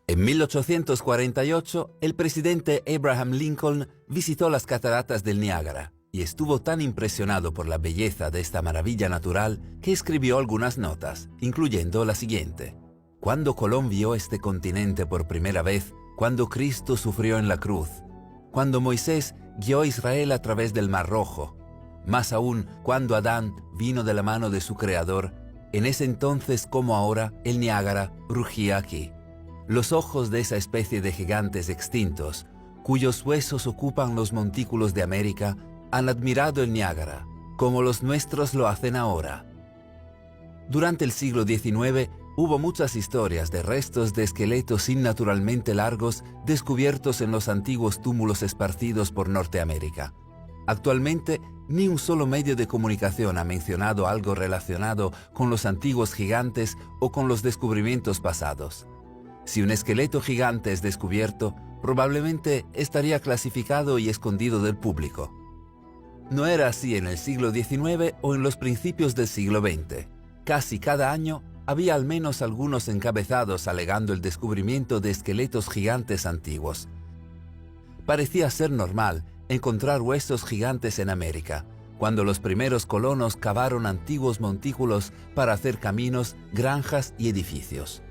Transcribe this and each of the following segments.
En 1848, el presidente Abraham Lincoln visitó las cataratas del Niágara y estuvo tan impresionado por la belleza de esta maravilla natural que escribió algunas notas, incluyendo la siguiente. Cuando Colón vio este continente por primera vez, cuando Cristo sufrió en la cruz, cuando Moisés guió a Israel a través del Mar Rojo, más aún cuando Adán vino de la mano de su Creador, en ese entonces como ahora el Niágara rugía aquí. Los ojos de esa especie de gigantes extintos, cuyos huesos ocupan los montículos de América, han admirado el Niágara, como los nuestros lo hacen ahora. Durante el siglo XIX hubo muchas historias de restos de esqueletos innaturalmente largos descubiertos en los antiguos túmulos esparcidos por Norteamérica. Actualmente, ni un solo medio de comunicación ha mencionado algo relacionado con los antiguos gigantes o con los descubrimientos pasados. Si un esqueleto gigante es descubierto, probablemente estaría clasificado y escondido del público. No era así en el siglo XIX o en los principios del siglo XX. Casi cada año había al menos algunos encabezados alegando el descubrimiento de esqueletos gigantes antiguos. Parecía ser normal encontrar huesos gigantes en América, cuando los primeros colonos cavaron antiguos montículos para hacer caminos, granjas y edificios.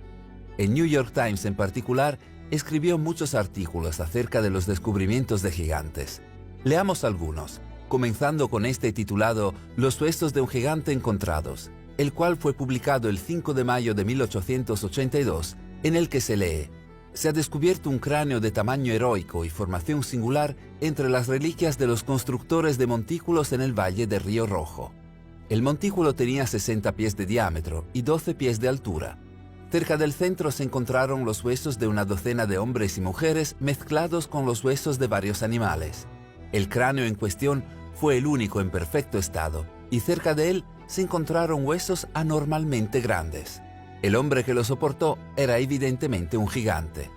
El New York Times en particular escribió muchos artículos acerca de los descubrimientos de gigantes. Leamos algunos, comenzando con este titulado Los huesos de un gigante encontrados, el cual fue publicado el 5 de mayo de 1882, en el que se lee: se ha descubierto un cráneo de tamaño heroico y formación singular entre las reliquias de los constructores de montículos en el valle de Río Rojo. El montículo tenía 60 pies de diámetro y 12 pies de altura. Cerca del centro se encontraron los huesos de una docena de hombres y mujeres mezclados con los huesos de varios animales. El cráneo en cuestión fue el único en perfecto estado, y cerca de él se encontraron huesos anormalmente grandes. El hombre que lo soportó era evidentemente un gigante.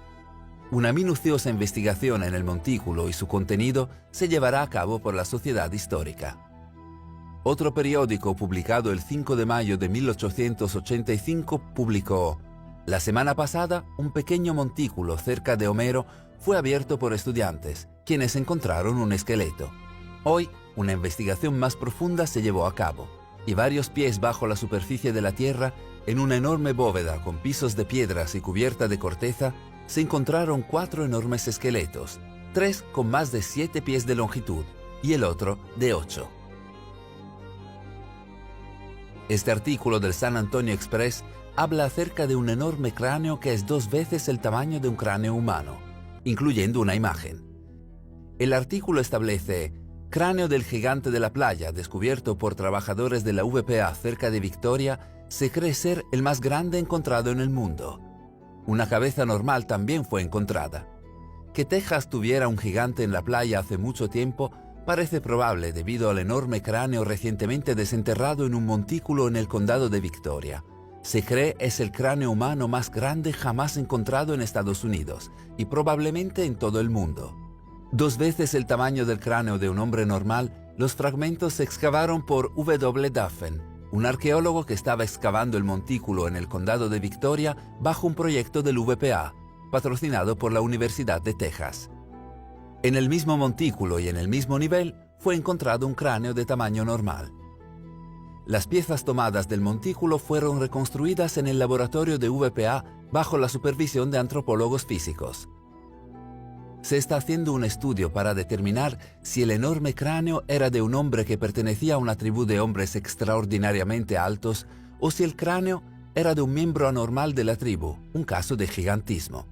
Una minuciosa investigación en el montículo y su contenido se llevará a cabo por la Sociedad Histórica. Otro periódico publicado el 5 de mayo de 1885 publicó: la semana pasada, un pequeño montículo cerca de Homero fue abierto por estudiantes, quienes encontraron un esqueleto. Hoy, una investigación más profunda se llevó a cabo, y varios pies bajo la superficie de la Tierra, en una enorme bóveda con pisos de piedras y cubierta de corteza, se encontraron 4 enormes esqueletos, 3 con más de 7 pies de longitud y el otro de 8. Este artículo del San Antonio Express habla acerca de un enorme cráneo que es 2 veces el tamaño de un cráneo humano, incluyendo una imagen. El artículo establece: cráneo del gigante de la playa, descubierto por trabajadores de la VPA cerca de Victoria, se cree ser el más grande encontrado en el mundo. Una cabeza normal también fue encontrada. Que Texas tuviera un gigante en la playa hace mucho tiempo parece probable debido al enorme cráneo recientemente desenterrado en un montículo en el condado de Victoria. Se cree es el cráneo humano más grande jamás encontrado en Estados Unidos y probablemente en todo el mundo. 2 veces el tamaño del cráneo de un hombre normal, los fragmentos se excavaron por W. Duffen, un arqueólogo que estaba excavando el montículo en el condado de Victoria bajo un proyecto del VPA, patrocinado por la Universidad de Texas. En el mismo montículo y en el mismo nivel fue encontrado un cráneo de tamaño normal. Las piezas tomadas del montículo fueron reconstruidas en el laboratorio de VPA bajo la supervisión de antropólogos físicos. Se está haciendo un estudio para determinar si el enorme cráneo era de un hombre que pertenecía a una tribu de hombres extraordinariamente altos o si el cráneo era de un miembro anormal de la tribu, un caso de gigantismo.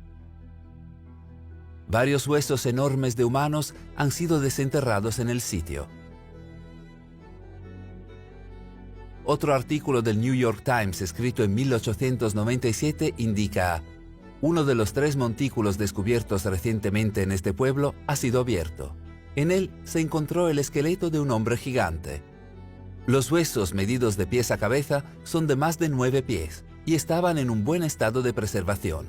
Varios huesos enormes de humanos han sido desenterrados en el sitio. Otro artículo del New York Times escrito en 1897 indica: uno de los 3 montículos descubiertos recientemente en este pueblo ha sido abierto. En él se encontró el esqueleto de un hombre gigante. Los huesos medidos de pies a cabeza son de más de 9 pies y estaban en un buen estado de preservación.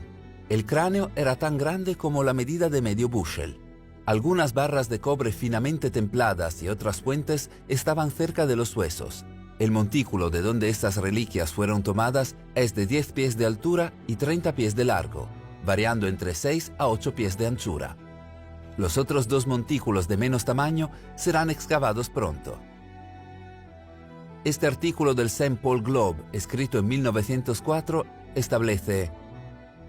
El cráneo era tan grande como la medida de medio bushel. Algunas barras de cobre finamente templadas y otras fuentes estaban cerca de los huesos. El montículo de donde estas reliquias fueron tomadas es de 10 pies de altura y 30 pies de largo. variando entre 6 a 8 pies de anchura. Los otros 2 montículos de menos tamaño serán excavados pronto. Este artículo del St. Paul Globe, escrito en 1904, establece: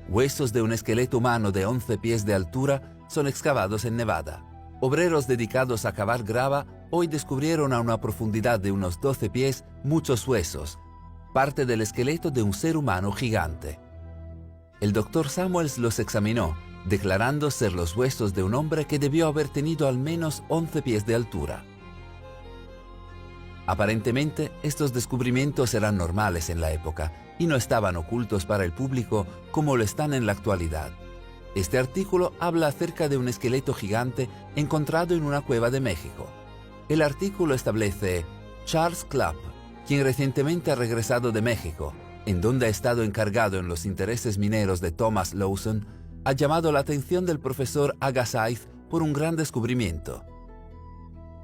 huesos de un esqueleto humano de 11 pies de altura son excavados en Nevada. Obreros dedicados a cavar grava hoy descubrieron a una profundidad de unos 12 pies muchos huesos, parte del esqueleto de un ser humano gigante. El Dr. Samuels los examinó, declarando ser los huesos de un hombre que debió haber tenido al menos 11 pies de altura. Aparentemente, estos descubrimientos eran normales en la época y no estaban ocultos para el público como lo están en la actualidad. Este artículo habla acerca de un esqueleto gigante encontrado en una cueva de México. El artículo establece: Charles Clapp, quien recientemente ha regresado de México, en donde ha estado encargado en los intereses mineros de Thomas Lawson, ha llamado la atención del profesor Agassiz por un gran descubrimiento.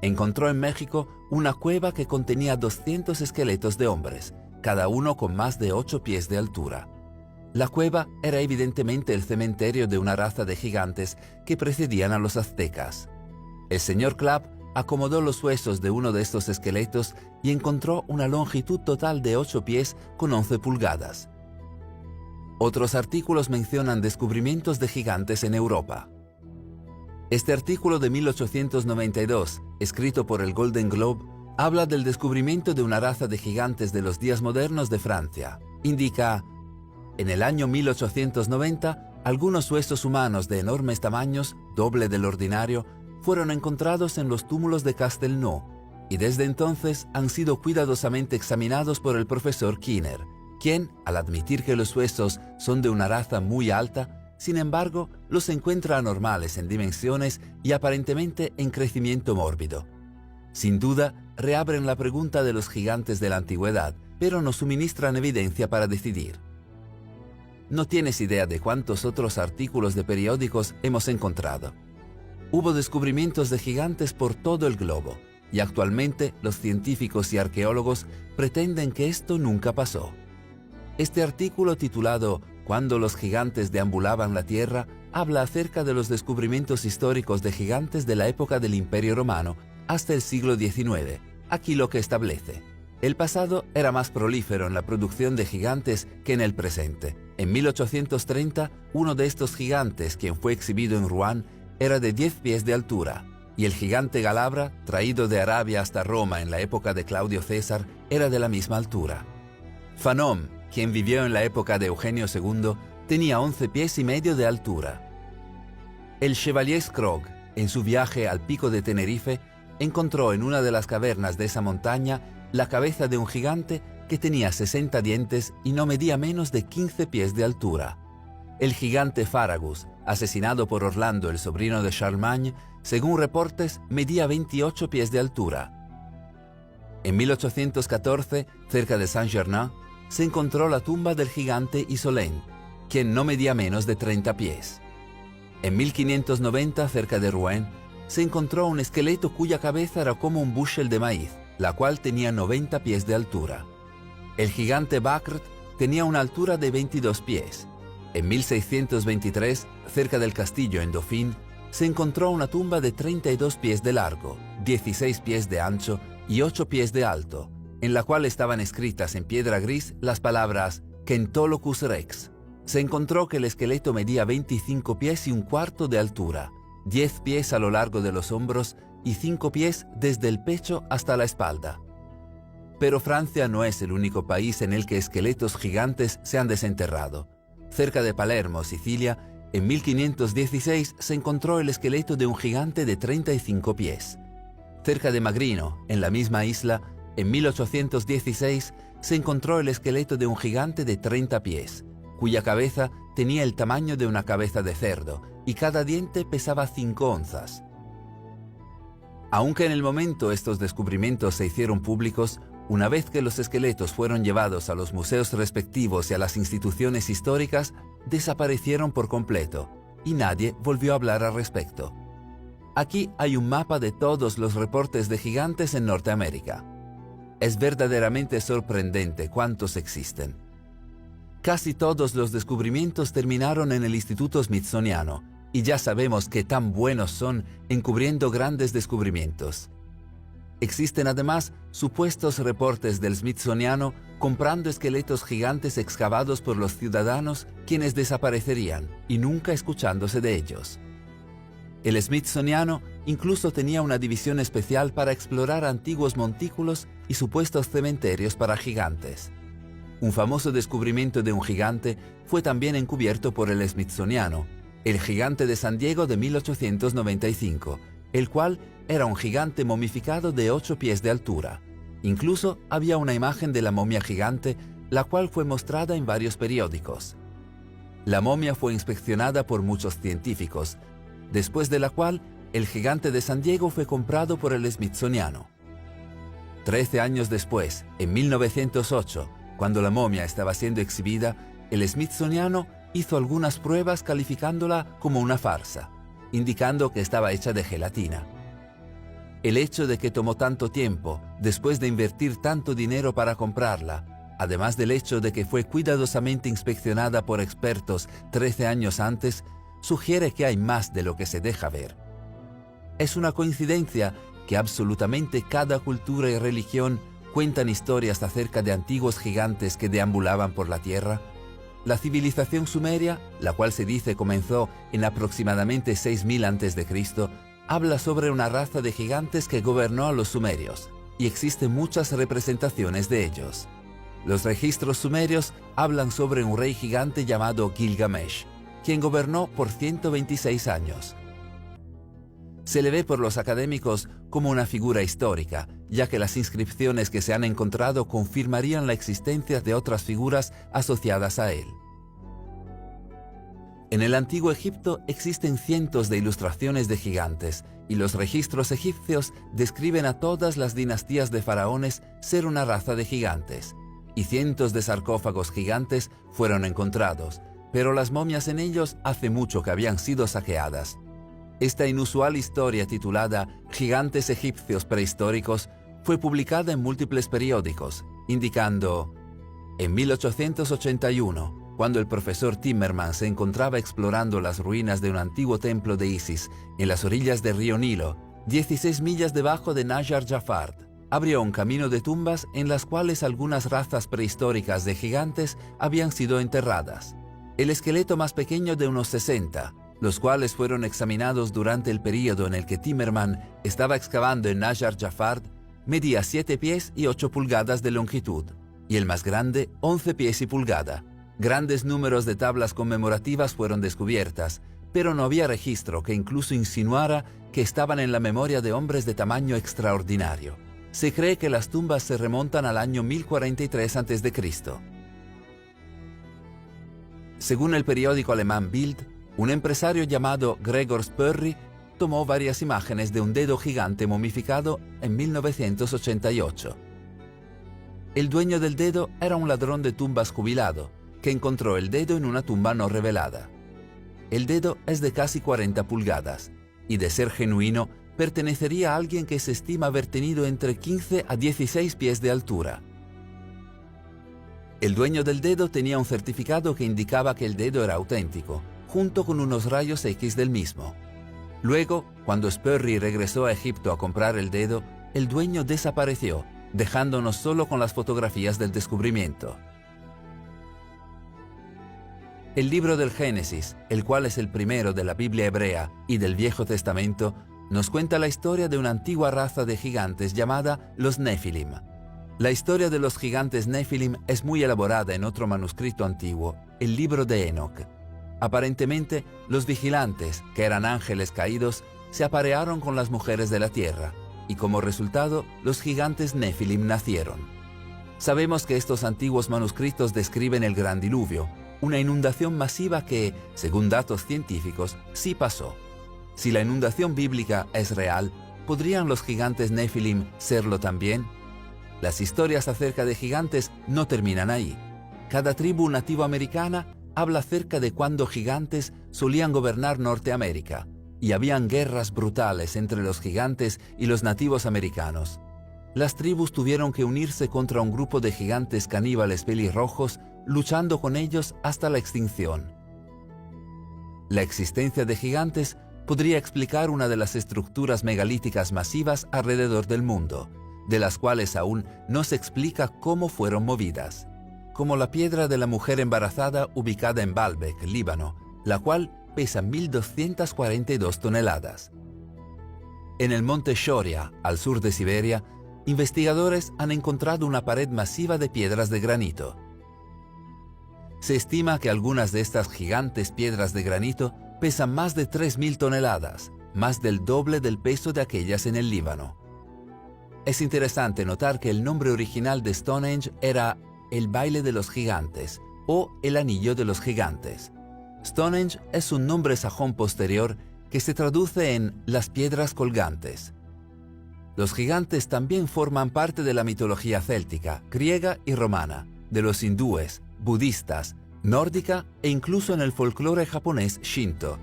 Encontró en México una cueva que contenía 200 esqueletos de hombres, cada uno con más de 8 pies de altura. La cueva era evidentemente el cementerio de una raza de gigantes que precedían a los aztecas. El señor Clapp acomodó los huesos de uno de estos esqueletos y encontró una longitud total de 8 pies con 11 pulgadas. Otros artículos mencionan descubrimientos de gigantes en Europa. Este artículo de 1892, escrito por el Golden Globe, habla del descubrimiento de una raza de gigantes de los días modernos de Francia. Indica: en el año 1890, algunos huesos humanos de enormes tamaños, doble del ordinario, fueron encontrados en los túmulos de Castelnau, y desde entonces han sido cuidadosamente examinados por el profesor Kinner, quien, al admitir que los huesos son de una raza muy alta, sin embargo, los encuentra anormales en dimensiones y aparentemente en crecimiento mórbido. Sin duda, reabren la pregunta de los gigantes de la antigüedad, pero nos suministran evidencia para decidir. No tienes idea de cuántos otros artículos de periódicos hemos encontrado. Hubo descubrimientos de gigantes por todo el globo, y actualmente los científicos y arqueólogos pretenden que esto nunca pasó. Este artículo titulado «Cuando los gigantes deambulaban la Tierra» habla acerca de los descubrimientos históricos de gigantes de la época del Imperio Romano hasta el siglo XIX. Aquí lo que establece: el pasado era más prolífero en la producción de gigantes que en el presente. En 1830, uno de estos gigantes, quien fue exhibido en Rouen, era de 10 pies de altura, y el gigante Galabra, traído de Arabia hasta Roma en la época de Claudio César, era de la misma altura. Fanon, quien vivió en la época de Eugenio II, tenía 11 pies y medio de altura. El Chevalier Scrogg, en su viaje al pico de Tenerife, encontró en una de las cavernas de esa montaña la cabeza de un gigante que tenía 60 dientes y no medía menos de 15 pies de altura. El gigante Faragus, asesinado por Orlando, el sobrino de Charlemagne, según reportes, medía 28 pies de altura. En 1814, cerca de Saint-Germain, se encontró la tumba del gigante Isolén, quien no medía menos de 30 pies. En 1590, cerca de Rouen, se encontró un esqueleto cuya cabeza era como un bushel de maíz, la cual tenía 90 pies de altura. El gigante Bacrt tenía una altura de 22 pies. En 1623, cerca del castillo en Dauphin, se encontró una tumba de 32 pies de largo, 16 pies de ancho y 8 pies de alto, en la cual estaban escritas en piedra gris las palabras Kentolocus Rex. Se encontró que el esqueleto medía 25 pies y un cuarto de altura, 10 pies a lo largo de los hombros y 5 pies desde el pecho hasta la espalda. Pero Francia no es el único país en el que esqueletos gigantes se han desenterrado. Cerca de Palermo, Sicilia, en 1516 se encontró el esqueleto de un gigante de 35 pies. Cerca de Magrino, en la misma isla, en 1816 se encontró el esqueleto de un gigante de 30 pies, cuya cabeza tenía el tamaño de una cabeza de cerdo y cada diente pesaba 5 onzas. Aunque en el momento estos descubrimientos se hicieron públicos, una vez que los esqueletos fueron llevados a los museos respectivos y a las instituciones históricas, desaparecieron por completo y nadie volvió a hablar al respecto. Aquí hay un mapa de todos los reportes de gigantes en Norteamérica. Es verdaderamente sorprendente cuántos existen. Casi todos los descubrimientos terminaron en el Instituto Smithsoniano, y ya sabemos qué tan buenos son encubriendo grandes descubrimientos. Existen además supuestos reportes del Smithsoniano comprando esqueletos gigantes excavados por los ciudadanos, quienes desaparecerían y nunca escuchándose de ellos. El Smithsoniano incluso tenía una división especial para explorar antiguos montículos y supuestos cementerios para gigantes. Un famoso descubrimiento de un gigante fue también encubierto por el Smithsoniano, el gigante de San Diego de 1895, el cual era un gigante momificado de 8 pies de altura. Incluso había una imagen de la momia gigante, la cual fue mostrada en varios periódicos. La momia fue inspeccionada por muchos científicos, después de la cual el gigante de San Diego fue comprado por el Smithsoniano. 13 años después, en 1908, cuando la momia estaba siendo exhibida, el Smithsoniano hizo algunas pruebas calificándola como una farsa, indicando que estaba hecha de gelatina. El hecho de que tomó tanto tiempo, después de invertir tanto dinero para comprarla, además del hecho de que fue cuidadosamente inspeccionada por expertos 13 años antes, sugiere que hay más de lo que se deja ver. Es una coincidencia que absolutamente cada cultura y religión cuentan historias acerca de antiguos gigantes que deambulaban por la tierra. La civilización sumeria, la cual se dice comenzó en aproximadamente 6000 a.C., habla sobre una raza de gigantes que gobernó a los sumerios, y existen muchas representaciones de ellos. Los registros sumerios hablan sobre un rey gigante llamado Gilgamesh, quien gobernó por 126 años. Se le ve por los académicos como una figura histórica, ya que las inscripciones que se han encontrado confirmarían la existencia de otras figuras asociadas a él. En el antiguo Egipto existen cientos de ilustraciones de gigantes, y los registros egipcios describen a todas las dinastías de faraones ser una raza de gigantes, y cientos de sarcófagos gigantes fueron encontrados, pero las momias en ellos hace mucho que habían sido saqueadas. Esta inusual historia titulada Gigantes egipcios prehistóricos fue publicada en múltiples periódicos, indicando: en 1881, cuando el profesor Timmerman se encontraba explorando las ruinas de un antiguo templo de Isis en las orillas del río Nilo, 16 millas debajo de Najar Jafard, abrió un camino de tumbas en las cuales algunas razas prehistóricas de gigantes habían sido enterradas. El esqueleto más pequeño de unos 60, los cuales fueron examinados durante el período en el que Timmerman estaba excavando en Najar Jafard, medía 7 pies y 8 pulgadas de longitud, y el más grande 11 pies y pulgada. Grandes números de tablas conmemorativas fueron descubiertas, pero no había registro que incluso insinuara que estaban en la memoria de hombres de tamaño extraordinario. Se cree que las tumbas se remontan al año 1043 a.C. Según el periódico alemán Bild, un empresario llamado Gregor Spörri tomó varias imágenes de un dedo gigante momificado en 1988. El dueño del dedo era un ladrón de tumbas jubilado, que encontró el dedo en una tumba no revelada. El dedo es de casi 40 pulgadas, y de ser genuino, pertenecería a alguien que se estima haber tenido entre 15 a 16 pies de altura. El dueño del dedo tenía un certificado que indicaba que el dedo era auténtico, junto con unos rayos X del mismo. Luego, cuando Spörri regresó a Egipto a comprar el dedo, el dueño desapareció, dejándonos solo con las fotografías del descubrimiento. El libro del Génesis, el cual es el primero de la Biblia hebrea y del Viejo Testamento, nos cuenta la historia de una antigua raza de gigantes llamada los Nefilim. La historia de los gigantes Nefilim es muy elaborada en otro manuscrito antiguo, el libro de Enoch. Aparentemente, los vigilantes, que eran ángeles caídos, se aparearon con las mujeres de la tierra, y como resultado, los gigantes Nefilim nacieron. Sabemos que estos antiguos manuscritos describen el gran diluvio, una inundación masiva que, según datos científicos, sí pasó. Si la inundación bíblica es real, ¿podrían los gigantes Nefilim serlo también? Las historias acerca de gigantes no terminan ahí. Cada tribu nativoamericana habla acerca de cuando gigantes solían gobernar Norteamérica, y habían guerras brutales entre los gigantes y los nativos americanos. Las tribus tuvieron que unirse contra un grupo de gigantes caníbales pelirrojos luchando con ellos hasta la extinción. La existencia de gigantes podría explicar una de las estructuras megalíticas masivas alrededor del mundo, de las cuales aún no se explica cómo fueron movidas, como la piedra de la mujer embarazada ubicada en Baalbek, Líbano, la cual pesa 1.242 toneladas. En el monte Shoria, al sur de Siberia, investigadores han encontrado una pared masiva de piedras de granito. Se estima que algunas de estas gigantes piedras de granito pesan más de 3.000 toneladas, más del doble del peso de aquellas en el Líbano. Es interesante notar que el nombre original de Stonehenge era el baile de los gigantes o el anillo de los gigantes. Stonehenge es un nombre sajón posterior que se traduce en las piedras colgantes. Los gigantes también forman parte de la mitología céltica, griega y romana, de los hindúes, budistas, nórdica e incluso en el folclore japonés Shinto.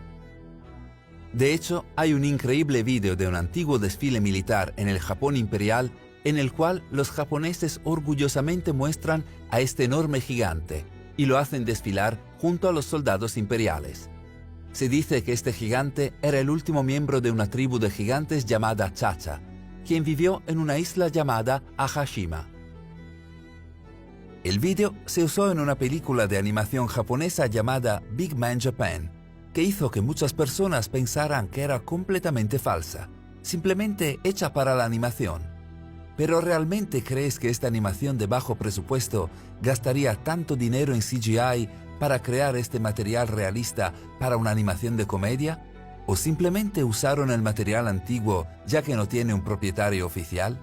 De hecho, hay un increíble vídeo de un antiguo desfile militar en el Japón imperial en el cual los japoneses orgullosamente muestran a este enorme gigante y lo hacen desfilar junto a los soldados imperiales. Se dice que este gigante era el último miembro de una tribu de gigantes llamada Chacha, quien vivió en una isla llamada Ahashima. El vídeo se usó en una película de animación japonesa llamada Big Man Japan, que hizo que muchas personas pensaran que era completamente falsa, simplemente hecha para la animación. ¿Pero realmente crees que esta animación de bajo presupuesto gastaría tanto dinero en CGI para crear este material realista para una animación de comedia? ¿O simplemente usaron el material antiguo ya que no tiene un propietario oficial?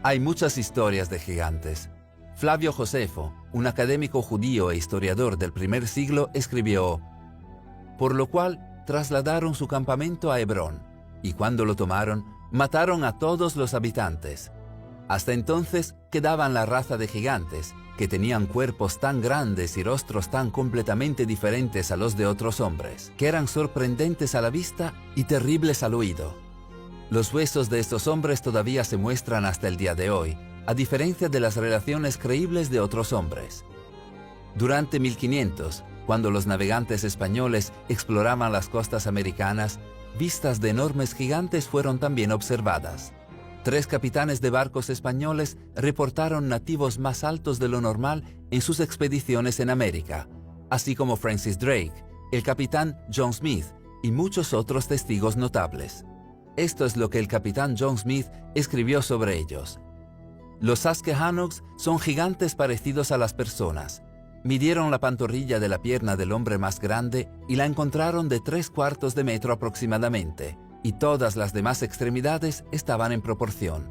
Hay muchas historias de gigantes. Flavio Josefo, un académico judío e historiador del primer siglo, escribió: por lo cual trasladaron su campamento a Hebrón, y cuando lo tomaron, mataron a todos los habitantes. Hasta entonces quedaban la raza de gigantes, que tenían cuerpos tan grandes y rostros tan completamente diferentes a los de otros hombres, que eran sorprendentes a la vista y terribles al oído. Los huesos de estos hombres todavía se muestran hasta el día de hoy, a diferencia de las relaciones creíbles de otros hombres. Durante 1500, cuando los navegantes españoles exploraban las costas americanas, vistas de enormes gigantes fueron también observadas. 3 capitanes de barcos españoles reportaron nativos más altos de lo normal en sus expediciones en América, así como Francis Drake, el capitán John Smith y muchos otros testigos notables. Esto es lo que el capitán John Smith escribió sobre ellos. Los Susquehannocks son gigantes parecidos a las personas. Midieron la pantorrilla de la pierna del hombre más grande y la encontraron de 3/4 de metro aproximadamente, y todas las demás extremidades estaban en proporción.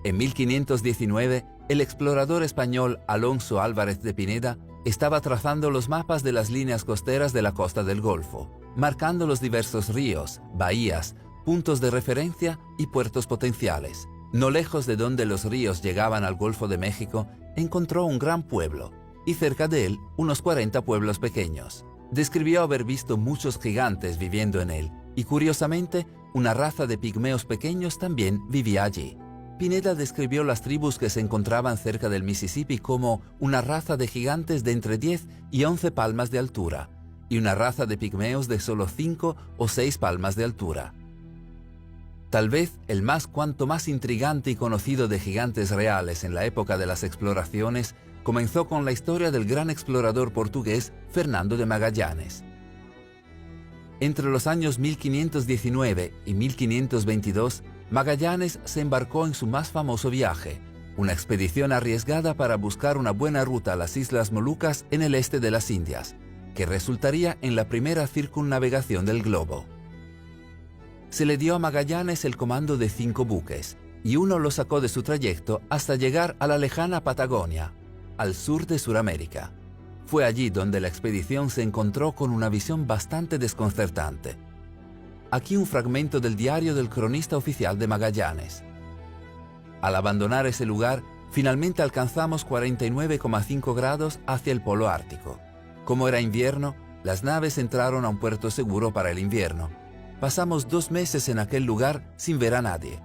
En 1519, el explorador español Alonso Álvarez de Pineda estaba trazando los mapas de las líneas costeras de la costa del Golfo, marcando los diversos ríos, bahías, puntos de referencia y puertos potenciales. No lejos de donde los ríos llegaban al Golfo de México, encontró un gran pueblo, y cerca de él unos 40 pueblos pequeños. Describió haber visto muchos gigantes viviendo en él, y curiosamente, una raza de pigmeos pequeños también vivía allí. Pineda describió las tribus que se encontraban cerca del Mississippi como una raza de gigantes de entre 10 y 11 palmas de altura, y una raza de pigmeos de solo 5 o 6 palmas de altura. Tal vez el cuanto más intrigante y conocido de gigantes reales en la época de las exploraciones comenzó con la historia del gran explorador portugués Fernando de Magallanes. Entre los años 1519 y 1522, Magallanes se embarcó en su más famoso viaje, una expedición arriesgada para buscar una buena ruta a las Islas Molucas en el este de las Indias, que resultaría en la primera circunnavegación del globo. Se le dio a Magallanes el comando de 5 buques, y uno lo sacó de su trayecto hasta llegar a la lejana Patagonia, al sur de Sudamérica. Fue allí donde la expedición se encontró con una visión bastante desconcertante. Aquí un fragmento del diario del cronista oficial de Magallanes. Al abandonar ese lugar, finalmente alcanzamos 49,5 grados hacia el polo ártico. Como era invierno, las naves entraron a un puerto seguro para el invierno. Pasamos 2 meses en aquel lugar sin ver a nadie.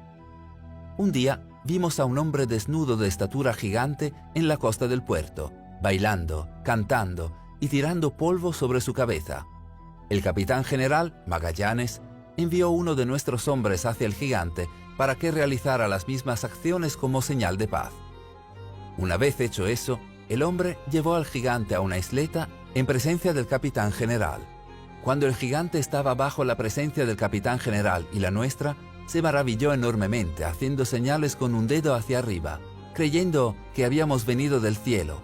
Un día, vimos a un hombre desnudo de estatura gigante en la costa del puerto, bailando, cantando y tirando polvo sobre su cabeza. El capitán general, Magallanes, envió uno de nuestros hombres hacia el gigante para que realizara las mismas acciones como señal de paz. Una vez hecho eso, el hombre llevó al gigante a una isleta en presencia del capitán general. Cuando el gigante estaba bajo la presencia del capitán general y la nuestra, se maravilló enormemente, haciendo señales con un dedo hacia arriba, creyendo que habíamos venido del cielo.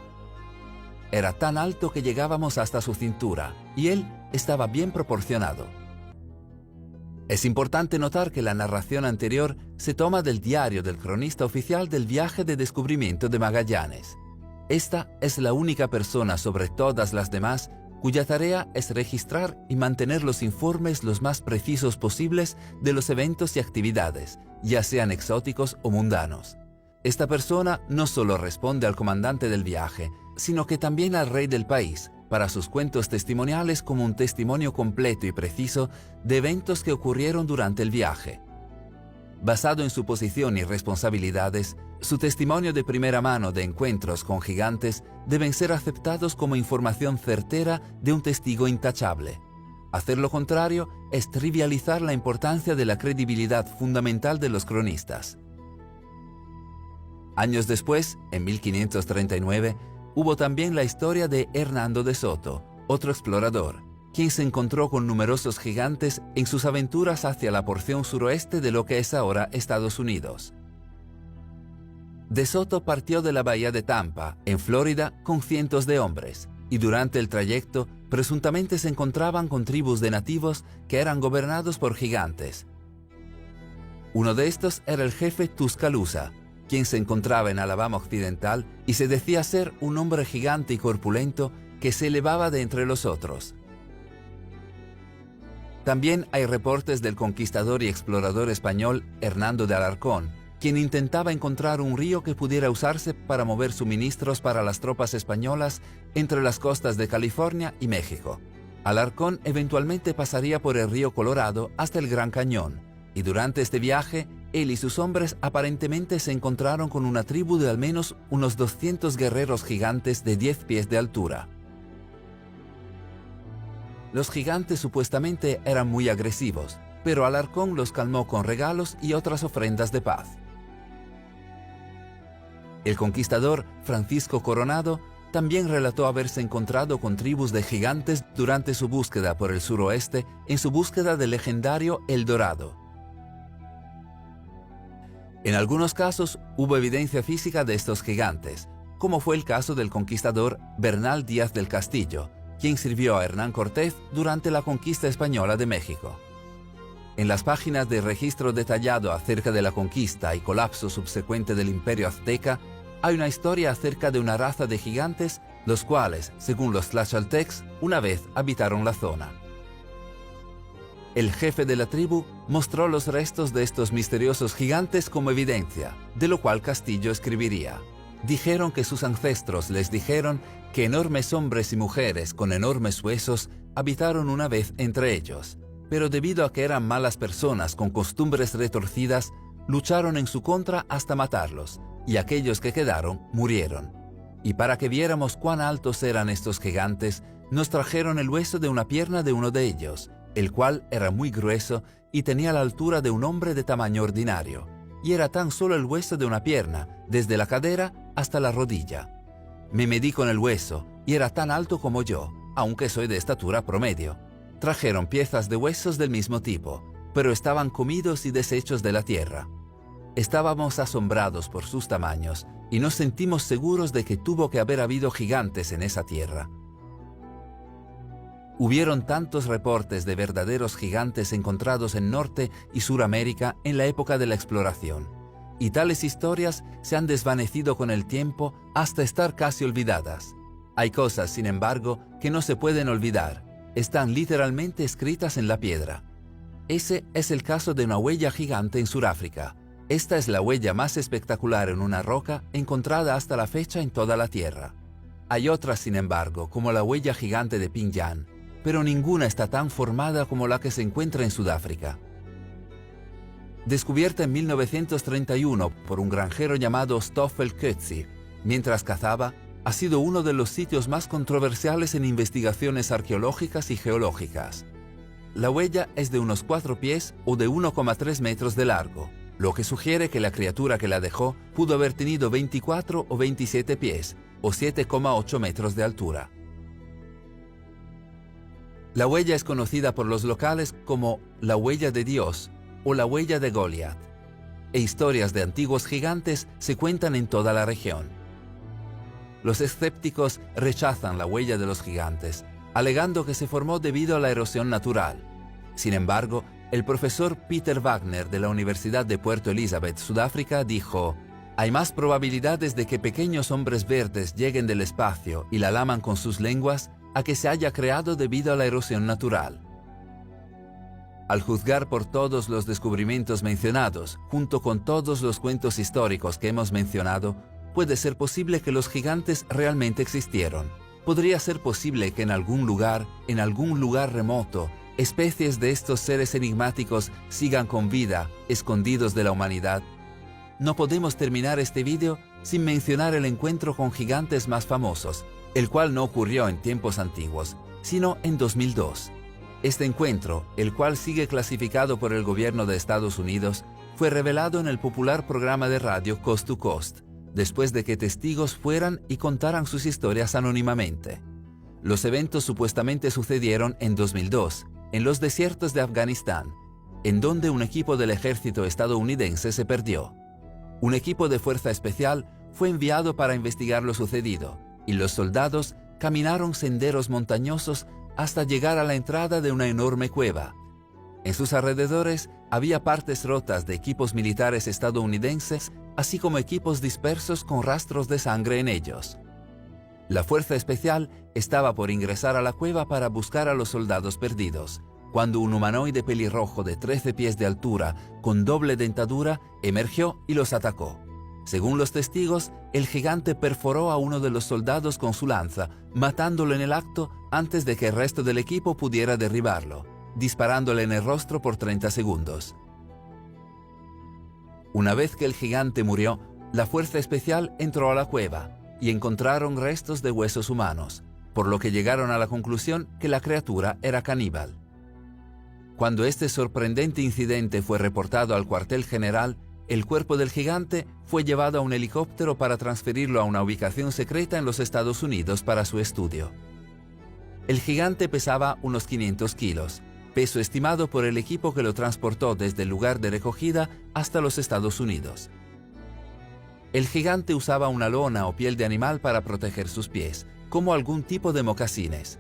Era tan alto que llegábamos hasta su cintura, y él estaba bien proporcionado. Es importante notar que la narración anterior se toma del diario del cronista oficial del viaje de descubrimiento de Magallanes. Esta es la única persona sobre todas las demás cuya tarea es registrar y mantener los informes los más precisos posibles de los eventos y actividades, ya sean exóticos o mundanos. Esta persona no solo responde al comandante del viaje, sino que también al rey del país, para sus cuentos testimoniales como un testimonio completo y preciso de eventos que ocurrieron durante el viaje. Basado en su posición y responsabilidades, su testimonio de primera mano de encuentros con gigantes deben ser aceptados como información certera de un testigo intachable. Hacer lo contrario es trivializar la importancia de la credibilidad fundamental de los cronistas. Años después, en 1539, hubo también la historia de Hernando de Soto, otro explorador, quien se encontró con numerosos gigantes en sus aventuras hacia la porción suroeste de lo que es ahora Estados Unidos. De Soto partió de la bahía de Tampa, en Florida, con cientos de hombres, y durante el trayecto presuntamente se encontraban con tribus de nativos que eran gobernados por gigantes. Uno de estos era el jefe Tuscaloosa, quien se encontraba en Alabama Occidental y se decía ser un hombre gigante y corpulento que se elevaba de entre los otros. También hay reportes del conquistador y explorador español Hernando de Alarcón, quien intentaba encontrar un río que pudiera usarse para mover suministros para las tropas españolas entre las costas de California y México. Alarcón eventualmente pasaría por el río Colorado hasta el Gran Cañón, y durante este viaje, él y sus hombres aparentemente se encontraron con una tribu de al menos unos 200 guerreros gigantes de 10 pies de altura. Los gigantes supuestamente eran muy agresivos, pero Alarcón los calmó con regalos y otras ofrendas de paz. El conquistador Francisco Coronado también relató haberse encontrado con tribus de gigantes durante su búsqueda por el suroeste en su búsqueda del legendario El Dorado. En algunos casos hubo evidencia física de estos gigantes, como fue el caso del conquistador Bernal Díaz del Castillo, quien sirvió a Hernán Cortés durante la conquista española de México. En las páginas de registro detallado acerca de la conquista y colapso subsecuente del Imperio Azteca, hay una historia acerca de una raza de gigantes, los cuales, según los tlaxcaltecs, una vez habitaron la zona. El jefe de la tribu mostró los restos de estos misteriosos gigantes como evidencia, de lo cual Castillo escribiría: dijeron que sus ancestros les dijeron que enormes hombres y mujeres con enormes huesos habitaron una vez entre ellos, pero debido a que eran malas personas con costumbres retorcidas, lucharon en su contra hasta matarlos, y aquellos que quedaron murieron. Y para que viéramos cuán altos eran estos gigantes, nos trajeron el hueso de una pierna de uno de ellos, el cual era muy grueso y tenía la altura de un hombre de tamaño ordinario, y era tan solo el hueso de una pierna, desde la cadera hasta la rodilla. Me medí con el hueso, y era tan alto como yo, aunque soy de estatura promedio. Trajeron piezas de huesos del mismo tipo, pero estaban comidos y deshechos de la tierra. Estábamos asombrados por sus tamaños, y nos sentimos seguros de que tuvo que haber habido gigantes en esa tierra. Hubieron tantos reportes de verdaderos gigantes encontrados en Norte y Suramérica en la época de la exploración, y tales historias se han desvanecido con el tiempo hasta estar casi olvidadas. Hay cosas, sin embargo, que no se pueden olvidar. Están literalmente escritas en la piedra. Ese es el caso de una huella gigante en Suráfrica. Esta es la huella más espectacular en una roca encontrada hasta la fecha en toda la Tierra. Hay otras, sin embargo, como la huella gigante de Pinjan, pero ninguna está tan formada como la que se encuentra en Sudáfrica. descubierta en 1931 por un granjero llamado Stoffel Coetzee, mientras cazaba, ha sido uno de los sitios más controversiales en investigaciones arqueológicas y geológicas. La huella es de unos 4 pies o de 1,3 metros de largo, lo que sugiere que la criatura que la dejó pudo haber tenido 24 o 27 pies o 7,8 metros de altura. La huella es conocida por los locales como la huella de Dios o la huella de Goliat, e historias de antiguos gigantes se cuentan en toda la región. Los escépticos rechazan la huella de los gigantes, alegando que se formó debido a la erosión natural. Sin embargo, el profesor Peter Wagner de la Universidad de Puerto Elizabeth, Sudáfrica, dijo: «Hay más probabilidades de que pequeños hombres verdes lleguen del espacio y la laman con sus lenguas a que se haya creado debido a la erosión natural». Al juzgar por todos los descubrimientos mencionados, junto con todos los cuentos históricos que hemos mencionado, puede ser posible que los gigantes realmente existieron. Podría ser posible que en algún lugar remoto, especies de estos seres enigmáticos sigan con vida, escondidos de la humanidad. No podemos terminar este vídeo sin mencionar el encuentro con gigantes más famosos, el cual no ocurrió en tiempos antiguos, sino en 2002. Este encuentro, el cual sigue clasificado por el gobierno de Estados Unidos, fue revelado en el popular programa de radio Coast to Coast, después de que testigos fueran y contaran sus historias anónimamente. Los eventos supuestamente sucedieron en 2002, en los desiertos de Afganistán, en donde un equipo del ejército estadounidense se perdió. Un equipo de fuerza especial fue enviado para investigar lo sucedido, y los soldados caminaron senderos montañosos hasta llegar a la entrada de una enorme cueva. En sus alrededores había partes rotas de equipos militares estadounidenses, así como equipos dispersos con rastros de sangre en ellos. La fuerza especial estaba por ingresar a la cueva para buscar a los soldados perdidos, cuando un humanoide pelirrojo de 13 pies de altura, con doble dentadura, emergió y los atacó. Según los testigos, el gigante perforó a uno de los soldados con su lanza, matándolo en el acto antes de que el resto del equipo pudiera derribarlo, disparándole en el rostro por 30 segundos. Una vez que el gigante murió, la fuerza especial entró a la cueva y encontraron restos de huesos humanos, por lo que llegaron a la conclusión que la criatura era caníbal. Cuando este sorprendente incidente fue reportado al cuartel general, el cuerpo del gigante fue llevado a un helicóptero para transferirlo a una ubicación secreta en los Estados Unidos para su estudio. El gigante pesaba unos 500 kilos, peso estimado por el equipo que lo transportó desde el lugar de recogida hasta los Estados Unidos. El gigante usaba una lona o piel de animal para proteger sus pies, como algún tipo de mocasines.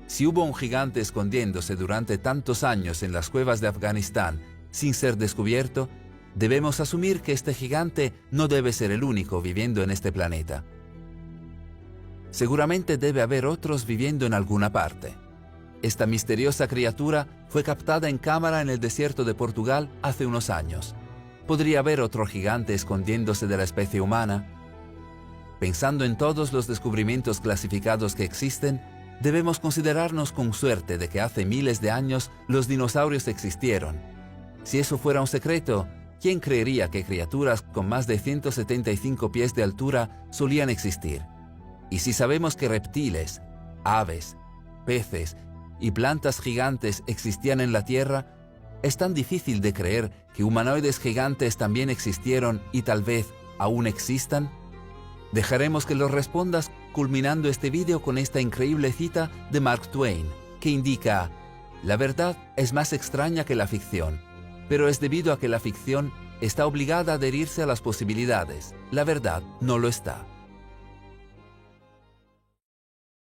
Si hubo un gigante escondiéndose durante tantos años en las cuevas de Afganistán sin ser descubierto, debemos asumir que este gigante no debe ser el único viviendo en este planeta. Seguramente debe haber otros viviendo en alguna parte. Esta misteriosa criatura fue captada en cámara en el desierto de Portugal hace unos años. ¿Podría haber otro gigante escondiéndose de la especie humana? Pensando en todos los descubrimientos clasificados que existen, debemos considerarnos con suerte de que hace miles de años los dinosaurios existieron. Si eso fuera un secreto, ¿quién creería que criaturas con más de 175 pies de altura solían existir? Y si sabemos que reptiles, aves, peces y plantas gigantes existían en la Tierra, es tan difícil de creer que humanoides gigantes también existieron y tal vez aún existan. Dejaremos que lo respondas culminando este vídeo con esta increíble cita de Mark Twain, que indica: «La verdad es más extraña que la ficción, pero es debido a que la ficción está obligada a adherirse a las posibilidades. La verdad no lo está».